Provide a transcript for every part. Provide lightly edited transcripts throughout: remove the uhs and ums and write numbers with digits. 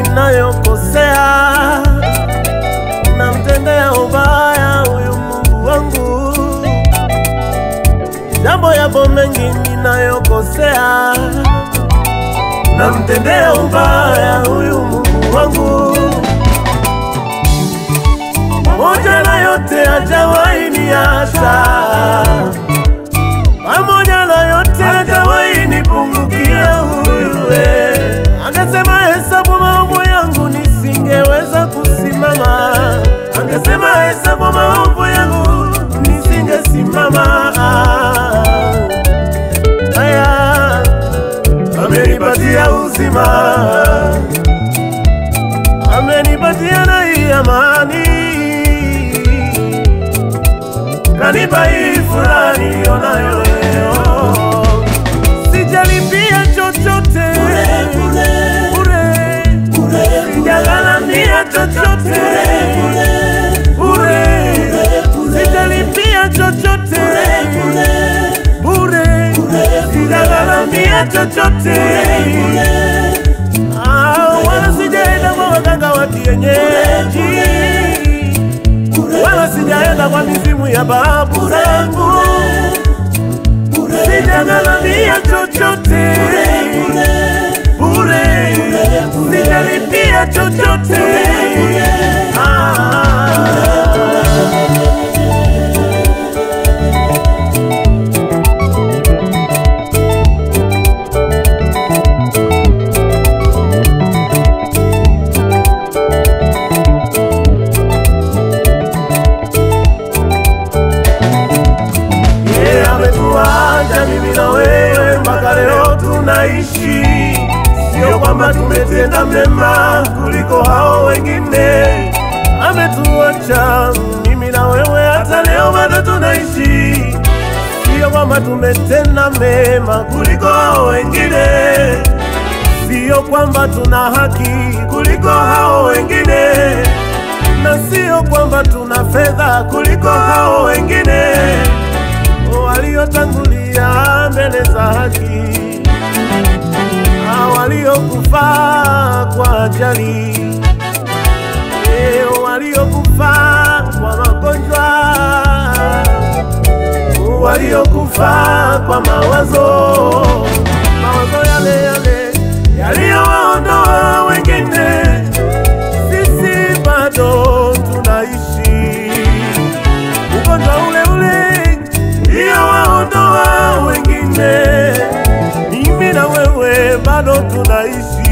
ninayokosea, namtendea ubaya huyu Mungu wangu. Jambo yapo mengi ninayokosea, namtendea ubaya huyu Mungu wangu. Pamoja na yote hajawahi niacha, pamoja na yote hajawahi nipungukia huyu. Angesema hesabu maovu yangu nisingeweza kusimama, angesema hesabu maovu yangu nisingesimama. Haya, amenipatia uzima, amenipatia na hii amani, kanipa hii furaha nilionayo leo. Sijalipia chochote bure, sijagharamia chochote bure, sijalipia chochote bure, sijagharamia chochote. Wala sijaenda kwa waganga wa kienyeji, wala sijaenda kwa mizimu ya babu zangu, sijagharamia chochote bure, sijalipia chochote. Mimi na wewe mpaka leo tunaishi, sio kwamba tumetenda mema kuliko hao wengine. Ametuacha mimi na wewe hata leo bado tunaishi, sio kwamba tumetenda mema kuliko hao wengine, sio kwamba tuna haki kuliko hao wengine, na sio kwamba tuna fedha kuliko hao wengine waliotangulia mbele za haki, waliokufa kwa ajali, waliokufa kwa magonjwa, waliokufa kwa mawazo yale yale yaliyowaondoa wengine. Sisi bado tunaishi, ugonjwa ule ule waondoa wengine, mimi na wewe bado tunaishi.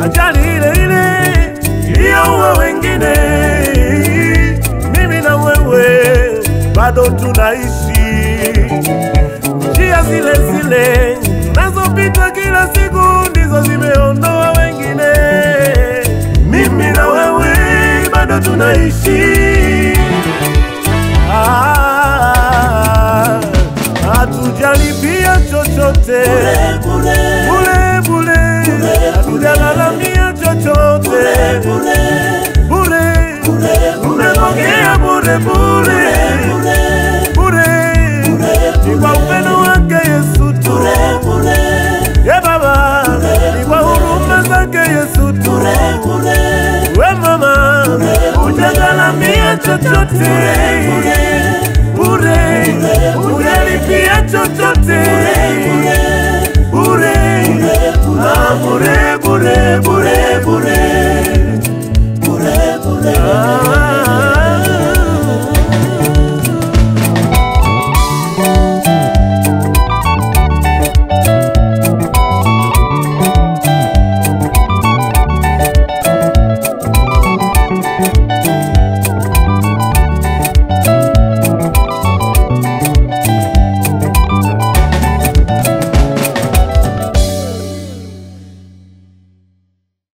Ajali ile ile iliyoua wengine, mimi na wewe bado tunaishi. Njia zile zile tunazopita kila siku ndizo zimeondoa wengine, mimi na wewe bado tunaishi. Hatujalipia chochote bure, hatujagharamia chochote bure, tumepokea bure, ni kwa upendo wake Yesu tu, ye Baba, ni kwa huruma zake Yesu tu. We mama, hujagharamia chochote